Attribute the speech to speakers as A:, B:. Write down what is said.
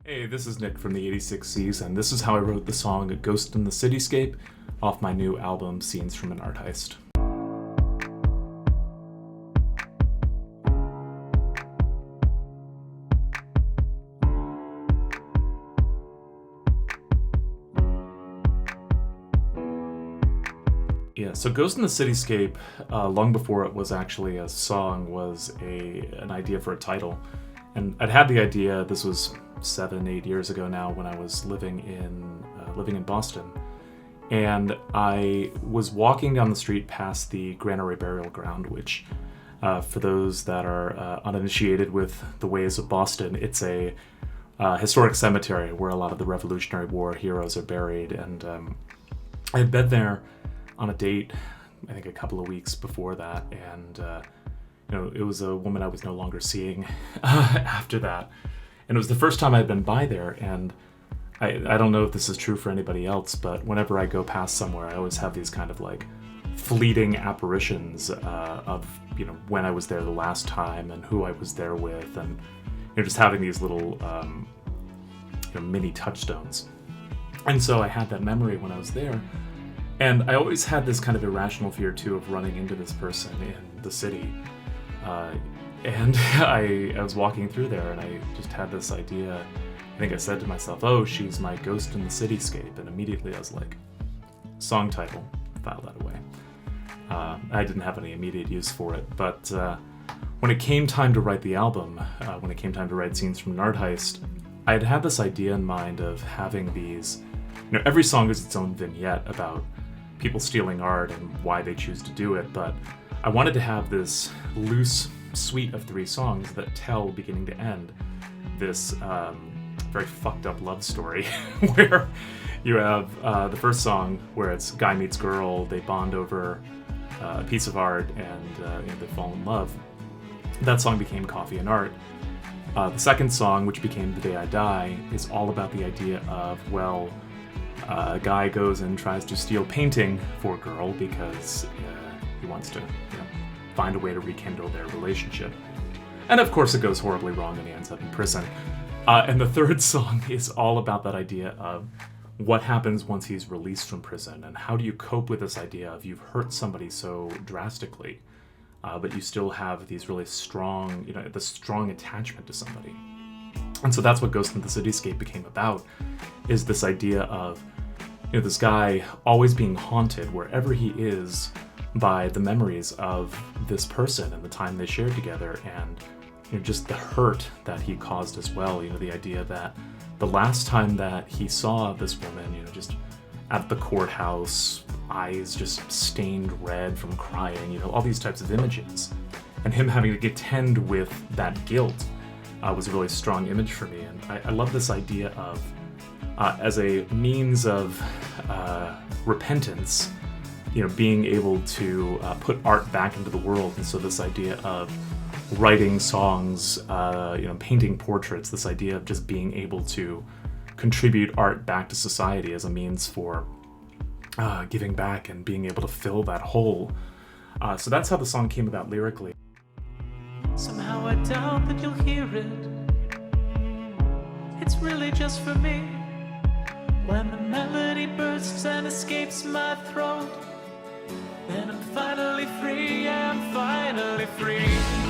A: Hey, this is Nick from the 86Cs, and this is how I wrote the song Ghost in the Cityscape off my new album, Scenes from an Art Heist. Yeah, so Ghost in the Cityscape, long before it was actually a song, was an idea for a title. And I'd had the idea, this was 7-8 years ago now, when I was living in Boston. And I was walking down the street past the Granary Burial Ground, which, for those that are uninitiated with the ways of Boston, it's a historic cemetery where a lot of the Revolutionary War heroes are buried. And I had been there on a date, I think a couple of weeks before that, and it was a woman I was no longer seeing after that. And it was the first time I'd been by there, and I don't know if this is true for anybody else, but whenever I go past somewhere, I always have these kind of like fleeting apparitions of when I was there the last time and who I was there with, and just having these little mini touchstones. And so I had that memory when I was there. And I always had this kind of irrational fear, too, of running into this person in the city. And I was walking through there, and I just had this idea. I think I said to myself, oh, she's my ghost in the cityscape. And immediately I was like, song title, file that away. I didn't have any immediate use for it. But when it came time to write the album, when it came time to write Scenes from an Art Heist, I had this idea in mind of having these, every song is its own vignette about people stealing art and why they choose to do it, but I wanted to have this loose suite of 3 songs that tell, beginning to end, this very fucked up love story where you have the first song where it's guy meets girl, they bond over a piece of art, and they fall in love. That song became Coffee and Art. The second song, which became The Day I Die, is all about the idea of, a guy goes and tries to steal painting for a girl because he wants to find a way to rekindle their relationship. And of course it goes horribly wrong and he ends up in prison. And the third song is all about that idea of what happens once he's released from prison, and how do you cope with this idea of you've hurt somebody so drastically, but you still have these really strong, the strong attachment to somebody. And so that's what Ghost in the Cityscape became about, is this idea of this guy always being haunted wherever he is by the memories of this person and the time they shared together, and just the hurt that he caused as well. The idea that the last time that he saw this woman, just at the courthouse, eyes just stained red from crying, all these types of images, and him having to contend with that guilt was a really strong image for me. And I love this idea of as a means of repentance, being able to put art back into the world. And so this idea of writing songs, painting portraits, this idea of just being able to contribute art back to society as a means for giving back and being able to fill that hole. So that's how the song came about lyrically.
B: Somehow I doubt that you'll hear it. It's really just for me. When the melody bursts and escapes my throat, then I'm finally free, yeah, I'm finally free.